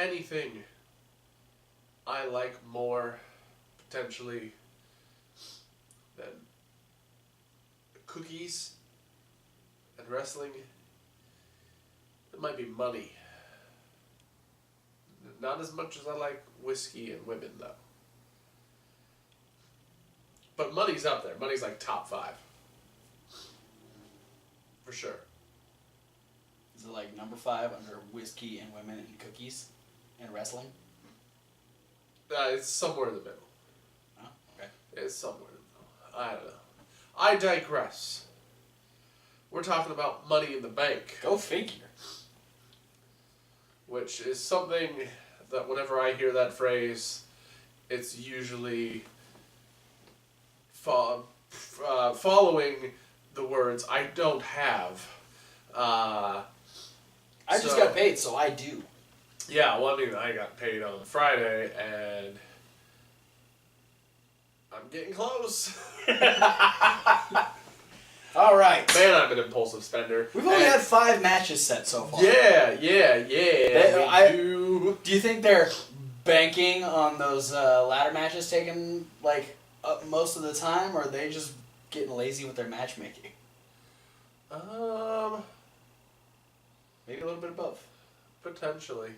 anything I like more, potentially, than cookies and wrestling, it might be money. Not as much as I like whiskey and women, though. But money's up there. Money's like top 5. For sure. Is it like number 5 under whiskey and women and cookies and wrestling? It's somewhere in the middle. Oh, okay. It's somewhere in the middle. I don't know. I digress. We're talking about Money in the Bank. Go figure. Which is something that whenever I hear that phrase, it's usually following the words, I don't have. I just got paid, so I do. Yeah, well, I mean, I got paid on Friday, and I'm getting close. All right. Man, I'm an impulsive spender. We've only had 5 matches set so far. Yeah. Do you think they're banking on those ladder matches taking, like, up most of the time, or are they just getting lazy with their matchmaking? Maybe a little bit of both. Potentially.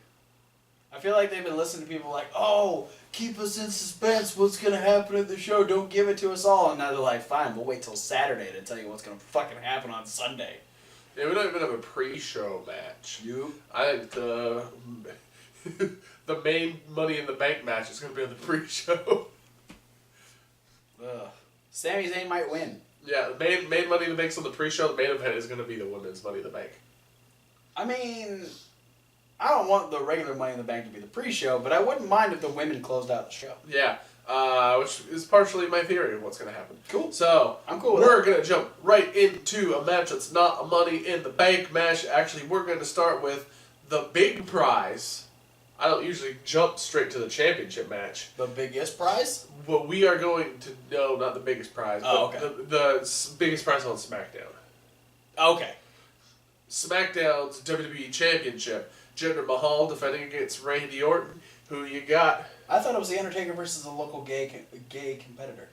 I feel like they've been listening to people like, oh, keep us in suspense. What's going to happen at the show? Don't give it to us all. And now they're like, fine, we'll wait till Saturday to tell you what's going to fucking happen on Sunday. Yeah, we don't even have a pre-show match. You? I think the main Money in the Bank match is going to be on the pre-show. Ugh. Sami Zayn might win. Yeah, the main Money in the Bank's on the pre-show. The main event is going to be the women's Money in the Bank. I mean, I don't want the regular Money in the Bank to be the pre-show, but I wouldn't mind if the women closed out the show. Yeah, which is partially my theory of what's going to happen. Cool. So, I'm cool with we're going to jump right into a match that's not a Money in the Bank match. Actually, we're going to start with the big prize. I don't usually jump straight to the championship match. The biggest prize? Well, we are going to... No, not the biggest prize, but okay. the biggest prize on SmackDown. Okay. SmackDown's WWE Championship. Jinder Mahal defending against Randy Orton. Who you got? I thought it was The Undertaker versus a local gay competitor.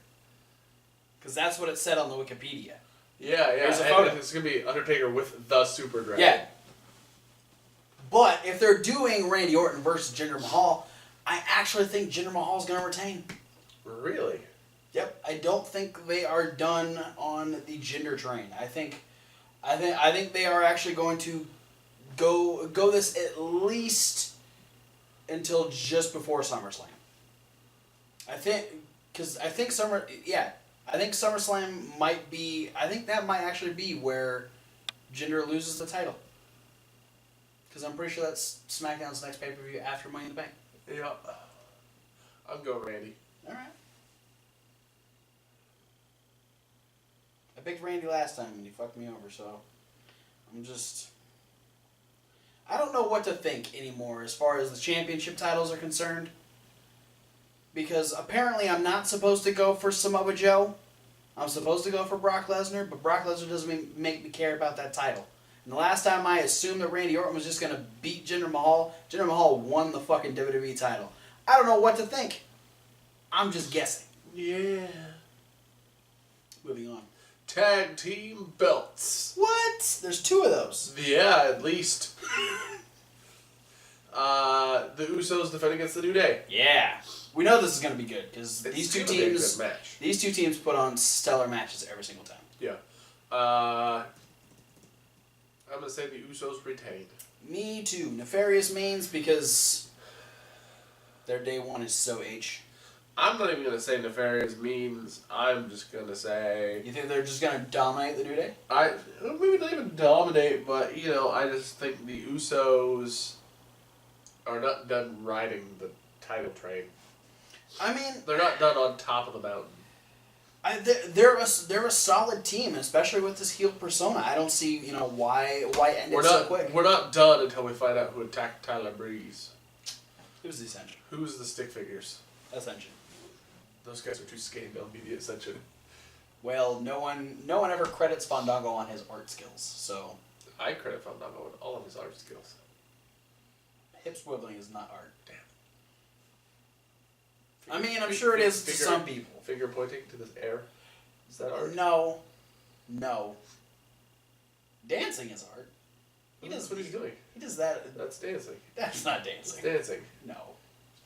Because that's what it said on the Wikipedia. Yeah. There's a photo. It's going to be Undertaker with the Super Dragon. Yeah. But if they're doing Randy Orton versus Jinder Mahal, I actually think Jinder Mahal's going to retain. Really? Yep. I don't think they are done on the Jinder train. I think they are actually going to go this at least until just before SummerSlam. I think SummerSlam might be. I think that might actually be where Jinder loses the title. Because I'm pretty sure that's SmackDown's next pay-per-view after Money in the Bank. Yeah. I'm going Randy. All right. I picked Randy last time and he fucked me over, so I don't know what to think anymore as far as the championship titles are concerned. Because apparently I'm not supposed to go for Samoa Joe. I'm supposed to go for Brock Lesnar, but Brock Lesnar doesn't make me care about that title. And the last time I assumed that Randy Orton was just going to beat Jinder Mahal won the fucking WWE title. I don't know what to think. I'm just guessing. Yeah. Moving on. Tag team belts. What? There's 2 of those. Yeah, at least. The Usos defend against the New Day. Yeah. We know this is going to be good because these two teams put on stellar matches every single time. Yeah. I'm going to say the Usos retained. Me too. Nefarious means because their day one is so H. I'm not even going to say nefarious means. I'm just going to say... You think they're just going to dominate the New Day? Maybe not even dominate, but, I just think the Usos are not done riding the title train. I mean... They're not done on top of the mountain. They're a solid team, especially with this heel persona. I don't see, why end it so quick. We're not done until we find out who attacked Tyler Breeze. Who's the Ascension? Who's the stick figures? Ascension. Those guys are too skinny to be the Ascension. Well, no one ever credits Fandango on his art skills, so... I credit Fandango on all of his art skills. Hip swiveling is not art. Damn. I mean, I'm sure it is to some people. Finger pointing to this air. Is that art? No. Dancing is art. That's what he's doing. He does that. That's dancing. That's not dancing. It's dancing. No.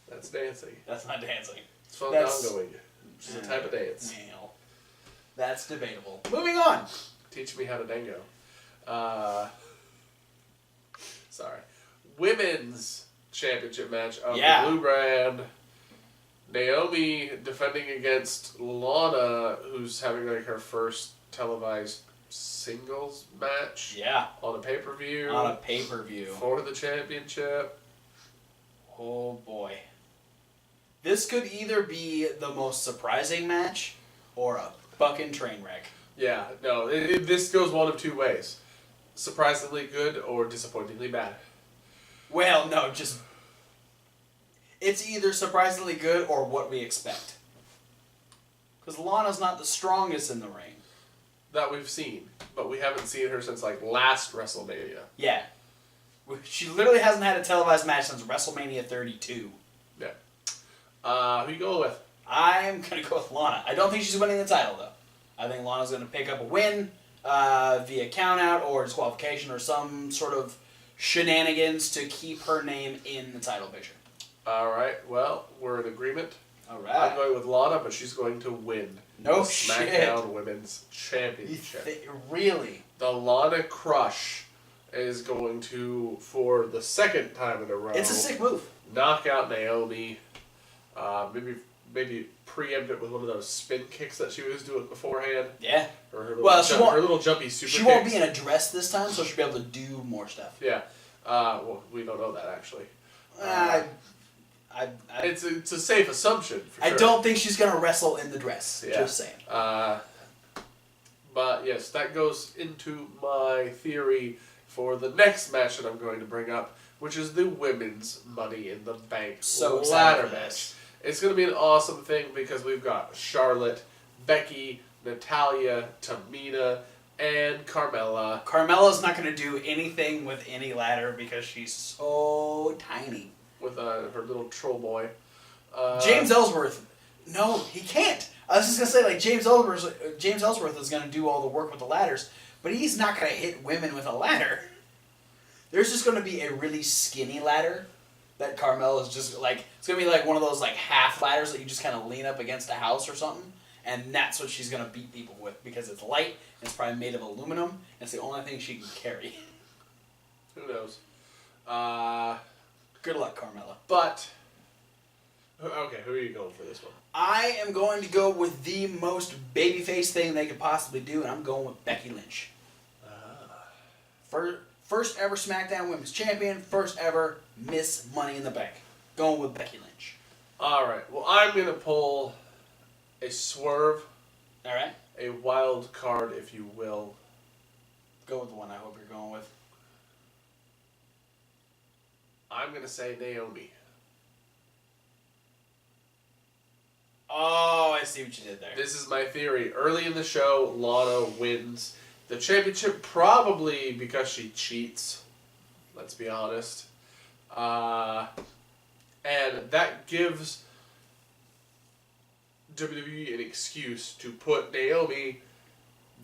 That's dancing. That's not dancing. It's fandangoing, which is a type of dance. Well, that's debatable. Moving on. Teach me how to dango. Sorry. Women's championship match of the Blue Brand. Naomi defending against Lana, who's having like her first televised singles match. Yeah. On a pay-per-view. For the championship. Oh boy. This could either be the most surprising match or a fucking train wreck. Yeah, no, this goes one of two ways. Surprisingly good or disappointingly bad. Well, no, just... It's either surprisingly good or what we expect. Because Lana's not the strongest in the ring. That we've seen, but we haven't seen her since, like, last WrestleMania. Yeah. She literally hasn't had a televised match since WrestleMania 32. Yeah. Who you going with? I'm going to go with Lana. I don't think she's winning the title, though. I think Lana's going to pick up a win via countout or disqualification or some sort of shenanigans to keep her name in the title picture. All right. Well, we're in agreement. All right. I'm going with Lana, but she's going to win the Smackdown Women's Championship. Really? The Lana Crush is going to, for the second time in a row... It's a sick move. Knock out Naomi. Maybe preempt it with one of those spin kicks that she was doing beforehand. Yeah. Or her little jumpy super She kicks. won't be in a dress this time, so she'll be able to do more stuff. Yeah. Well, we don't know that, actually. It's a safe assumption, for sure. I don't think she's going to wrestle in the dress. Yeah. Just saying. But, yes, that goes into my theory for the next match that I'm going to bring up, which is the Women's Money in the Bank ladder match. It's going to be an awesome thing because we've got Charlotte, Becky, Natalya, Tamina, and Carmella. Carmella's not going to do anything with any ladder because she's so tiny. With her little troll boy. James Ellsworth. No, he can't. I was just going to say, like, James Ellsworth is going to do all the work with the ladders, but he's not going to hit women with a ladder. There's just going to be a really skinny ladder that Carmella's just, like, it's going to be like one of those, like, half ladders that you just kind of lean up against a house or something, and that's what she's going to beat people with because it's light, and it's probably made of aluminum, and it's the only thing she can carry. Who knows? Good luck, Carmella. But, okay, who are you going for this one? I am going to go with the most babyface thing they could possibly do, and I'm going with Becky Lynch. First ever SmackDown Women's Champion, first ever Miss Money in the Bank. Going with Becky Lynch. Alright, well, I'm going to pull a swerve. Alright. A wild card, if you will. Go with the one I hope you're going with. I'm going to say Naomi. Oh, I see what you did there. This is my theory. Early in the show, Lana wins the championship probably because she cheats. Let's be honest. And that gives WWE an excuse to put Naomi,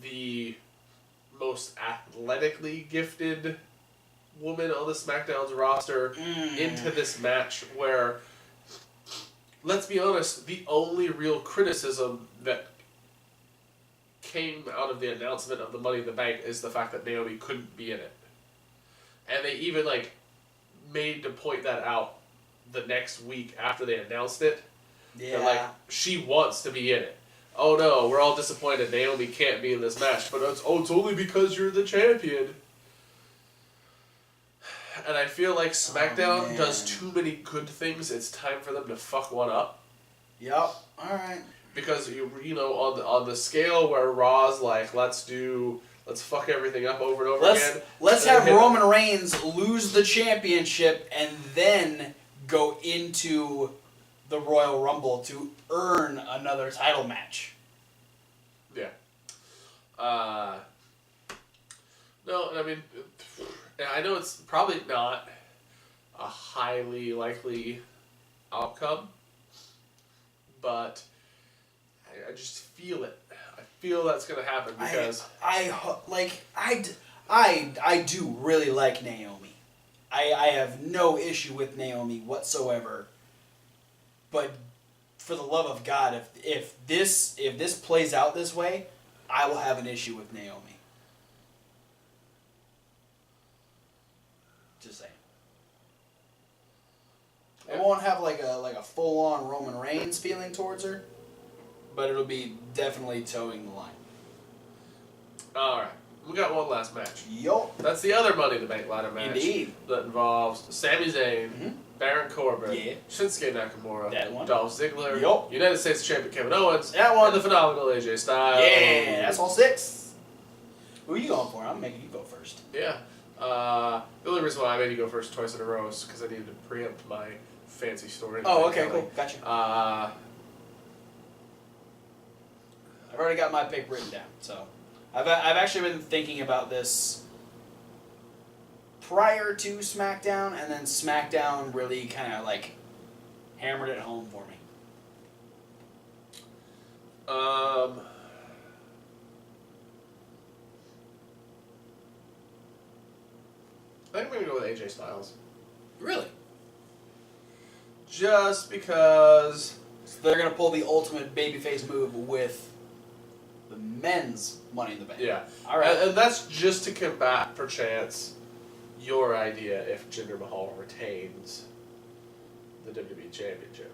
the most athletically gifted woman on the SmackDown's roster, into this match where, let's be honest, the only real criticism that came out of the announcement of the Money in the Bank is the fact that Naomi couldn't be in it. And they even, like, made to point that out the next week after they announced it. Yeah. They're like, she wants to be in it. Oh no, we're all disappointed Naomi can't be in this match, but it's only because you're the champion. And I feel like SmackDown does too many good things. It's time for them to fuck one up. Yep. All right. Because you know on the scale where Raw's like let's fuck everything up over and over again. Let's have Roman Reigns lose the championship and then go into the Royal Rumble to earn another title match. Yeah. No, I mean, I know it's probably not. a highly likely outcome, but I just feel it. I feel that's going to happen because I do really like Naomi. I have no issue with Naomi whatsoever. But for the love of God, if this plays out this way, I will have an issue with Naomi. Just saying. I won't have like a full on Roman Reigns feeling towards her, but it'll be definitely towing the line. All right, we got one last match. Yup. That's the other Money in the Bank ladder match. Indeed. That involves Sami Zayn, Baron Corbin, Yeah. Shinsuke Nakamura, That one. Dolph Ziggler, Yup. United States Champion Kevin Owens, That one. and the phenomenal AJ Styles. Yeah, that's all 6. Who are you going for? I'm making you go first. Yeah. The only reason why I made you go first twice in a row is because I needed to preempt my fancy story. Oh, okay, cool. Gotcha. I've I've already got my pick written down, so I've actually been thinking about this prior to SmackDown, and then SmackDown really kind of like hammered it home for me. I think I'm going to go with AJ Styles. Really? Just because... So they're going to pull the ultimate babyface move with the men's Money in the Bank. Yeah. All right. And that's just to combat, perchance, your idea if Jinder Mahal retains the WWE Championship.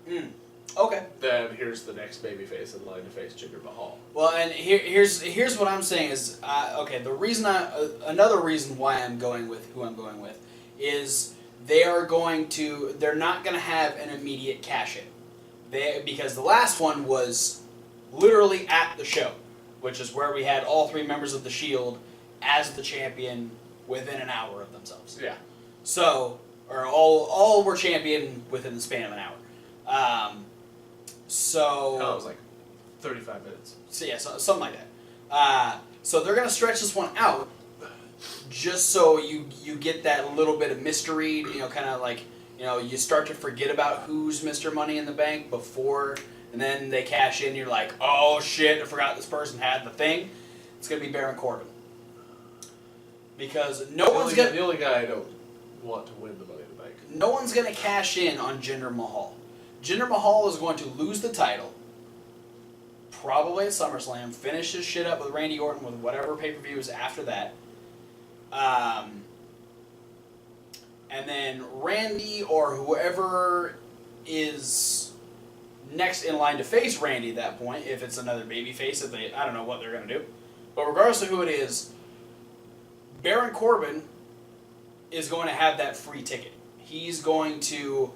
Okay. Then here's the next babyface in line to face Jinder Mahal. Well, and here's what I'm saying is, okay, the reason another reason why I'm going with who I'm going with is they're not going to have an immediate cash-in. Because the last one was literally at the show, which is where we had all 3 members of the Shield as the champion within an hour of themselves. Yeah. So, or all were champion within the span of an hour. So That was like 35 minutes. So yeah, something like that. So they're gonna stretch this one out, just so you get that little bit of mystery. Kind of like you start to forget about who's Mr. Money in the Bank before, and then they cash in. You're like, oh shit, I forgot this person had the thing. It's gonna be Baron Corbin, because the only guy I don't want to win the Money in the Bank. No one's gonna cash in on Jinder Mahal. Jinder Mahal is going to lose the title, probably at SummerSlam, finish his shit up with Randy Orton with whatever pay-per-views after that. And then Randy or whoever is next in line to face Randy at that point, if it's another babyface, I don't know what they're going to do. But regardless of who it is, Baron Corbin is going to have that free ticket. He's going to...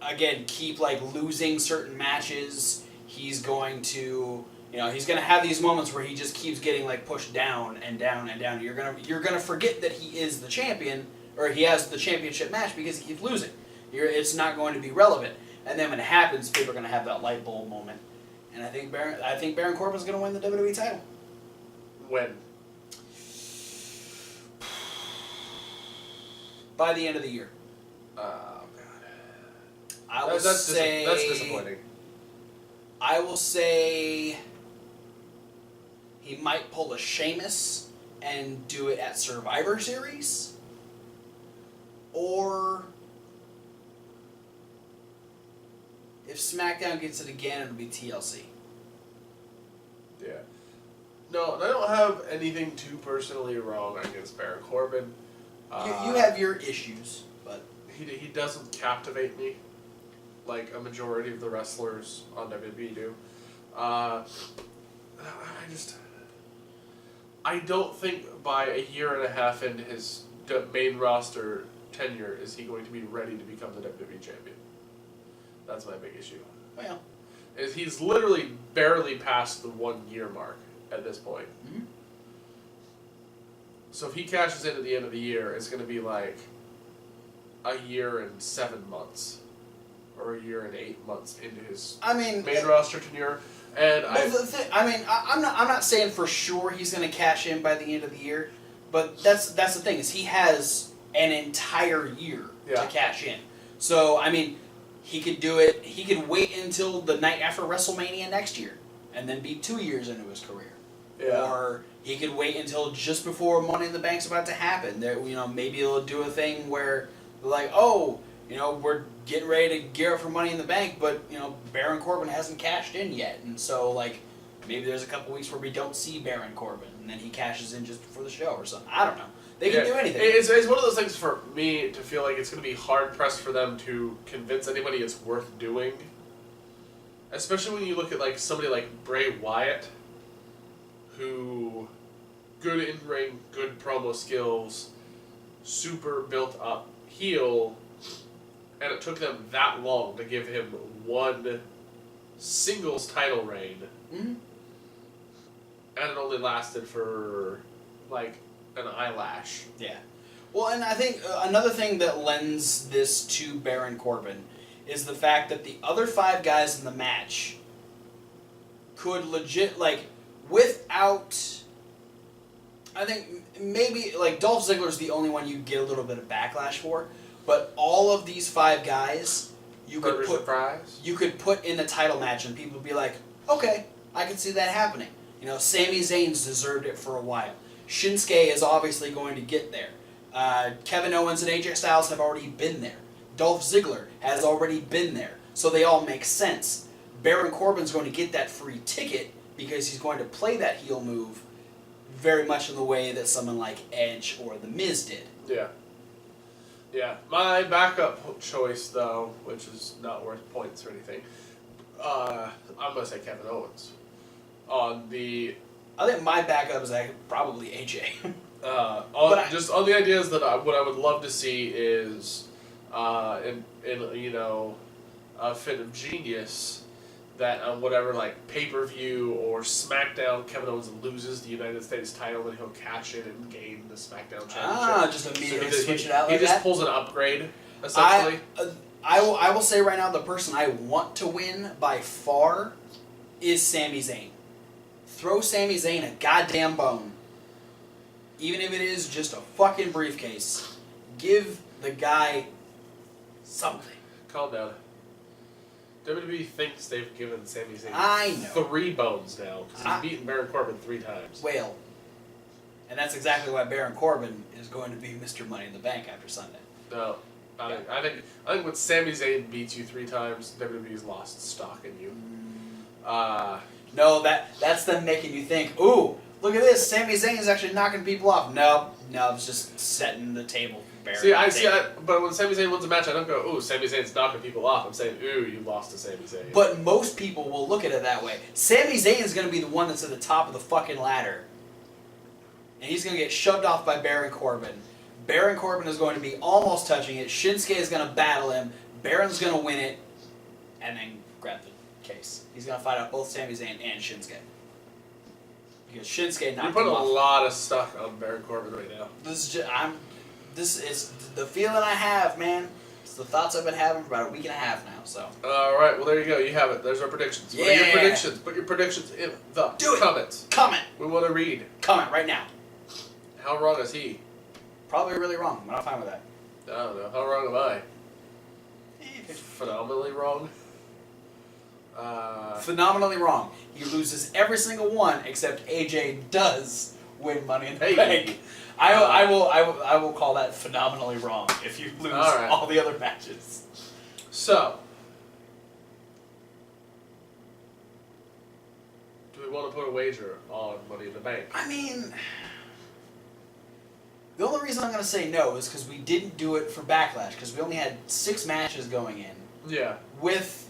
again, keep losing certain matches. He's going to, he's going to have these moments where he just keeps getting pushed down and down and down. You're gonna forget that he is the champion, or he has the championship match because he keeps losing. It's not going to be relevant. And then when it happens, people are going to have that light bulb moment. And I think Baron Corbin's going to win the WWE title. When? By the end of the year. That's disappointing. I will say he might pull a Sheamus and do it at Survivor Series. Or if SmackDown gets it again, it'll be TLC. Yeah. No, I don't have anything too personally wrong against Baron Corbin. You have your issues, but... He doesn't captivate me like a majority of the wrestlers on WWE do. I don't think by a year and a half into his main roster tenure is he going to be ready to become the WWE champion. That's my big issue. Well, He's literally barely past the 1 year mark at this point. Mm-hmm. So if he cashes in at the end of the year, it's going to be like a year and 7 months. Or a year and 8 months into his main roster tenure. And I'm not saying for sure he's going to cash in by the end of the year, but that's the thing is he has an entire year to cash in. So, I mean, he could do it. He could wait until the night after WrestleMania next year and then be 2 years into his career. Yeah. Or he could wait until just before Money in the Bank's about to happen. There, maybe they'll do a thing where they're like, oh, we're getting ready to gear up for Money in the Bank, but, Baron Corbin hasn't cashed in yet. And so, like, maybe there's a couple weeks where we don't see Baron Corbin, and then he cashes in just before the show or something. I don't know. They can do anything. It's one of those things for me to feel like it's going to be hard-pressed for them to convince anybody it's worth doing. Especially when you look at like somebody like Bray Wyatt, who good in-ring, good promo skills, super built-up heel, and it took them that long to give him one singles title reign. Mm-hmm. And it only lasted for, like, an eyelash. Yeah. Well, and I think another thing that lends this to Baron Corbin is the fact that the other 5 guys in the match could legit, like, without... I think maybe, like, Dolph Ziggler's the only one you get a little bit of backlash for, but all of these 5 guys, you could put in a title match and people would be like, okay, I can see that happening. Sami Zayn's deserved it for a while. Shinsuke is obviously going to get there. Kevin Owens and AJ Styles have already been there. Dolph Ziggler has already been there. So they all make sense. Baron Corbin's going to get that free ticket because he's going to play that heel move very much in the way that someone like Edge or The Miz did. Yeah. Yeah. My backup choice, though, which is not worth points or anything, I'm going to say Kevin Owens. I think my backup is probably AJ. Just on the ideas that what I would love to see is, in a fit of genius, that on whatever like pay-per-view or Smackdown, Kevin Owens loses the United States title and he'll cash in and gain the Smackdown championship. Just immediately switch it out like that? He just pulls an upgrade, essentially. I will say right now, the person I want to win by far is Sami Zayn. Throw Sami Zayn a goddamn bone. Even if it is just a fucking briefcase. Give the guy something. Calm down. WWE thinks they've given Sami Zayn 3 bones now, because he's beaten Baron Corbin 3 times. Well, and that's exactly why Baron Corbin is going to be Mr. Money in the Bank after Sunday. No. I think when Sami Zayn beats you 3 times, WWE's lost stock in you. No, that's them making you think, ooh, look at this, Sami Zayn is actually knocking people off. No, it's just setting the table for Baron. But when Sami Zayn wins a match, I don't go, ooh, Sami Zayn's knocking people off. I'm saying, ooh, you lost to Sami Zayn. But most people will look at it that way. Sami Zayn is going to be the one that's at the top of the fucking ladder. And he's going to get shoved off by Baron Corbin. Baron Corbin is going to be almost touching it. Shinsuke is going to battle him. Baron's going to win it. And then grab the case. He's going to fight out both Sami Zayn and Shinsuke. Because Shinsuke knocked him off. You're putting a lot of stuff on Baron Corbin right now. This is the feeling I have, man. It's the thoughts I've been having for about a week and a half now. So. All right. Well, there you go. You have it. There's our predictions. Yeah. What are your predictions? Put your predictions in the comments. Comment. We want to read. Comment right now. How wrong is he? Probably really wrong. I'm not fine with that. I don't know. How wrong am I? Phenomenally wrong. Phenomenally wrong. He loses every single one except AJ does win Money in the Bank. I will call that phenomenally wrong if you lose all the other matches. So, do we want to put a wager on Money in the Bank? I mean, the only reason I'm going to say no is because we didn't do it for Backlash, because we only had 6 matches going in. Yeah. With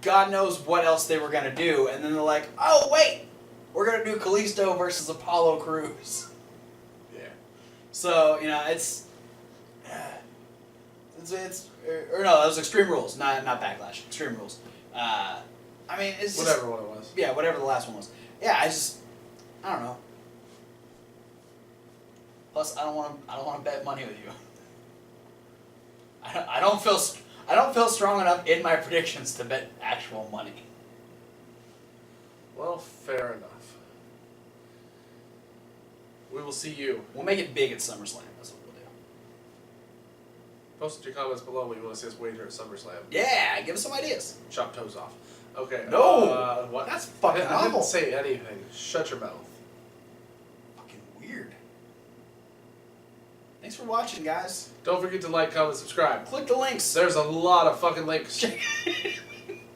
God knows what else they were going to do, and then they're like, oh, wait, we're going to do Kalisto versus Apollo Crews. Yeah. So, it's or no, that was Extreme Rules, not Backlash. Extreme Rules. I mean, it's just, whatever one it was. Yeah, whatever the last one was. Yeah, I don't know. Plus, I don't want to bet money with you. I don't feel strong enough in my predictions to bet actual money. Well, fair enough. We will see you. We'll make it big at SummerSlam. That's what we'll do. Post your comments below when you want to see us wager at SummerSlam. Yeah, give us some ideas. Chop toes off. Okay. No! What? That's fucking I awful. didn't say anything. Shut your mouth. Fucking weird. Thanks for watching, guys. Don't forget to like, comment, subscribe. Click the links. There's a lot of fucking links.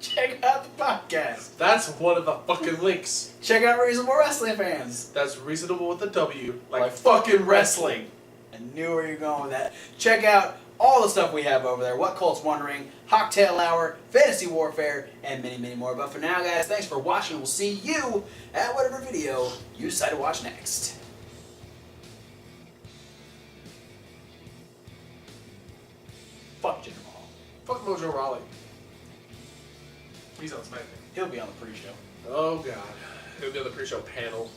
Check out the podcast. That's one of the fucking links. Check out Reasonable Wrestling Fans. That's reasonable with a W. Like fucking wrestling. I knew where you're going with that. Check out all the stuff we have over there. What Colt's Wondering, Cocktail Hour, Fantasy Warfare, and many, many more. But for now, guys, thanks for watching. We'll see you at whatever video you decide to watch next. Fuck Jinder Mahal. Fuck Mojo Rawley. He's on SmackDown. He'll be on the pre-show. Oh god. He'll be on the pre-show panel.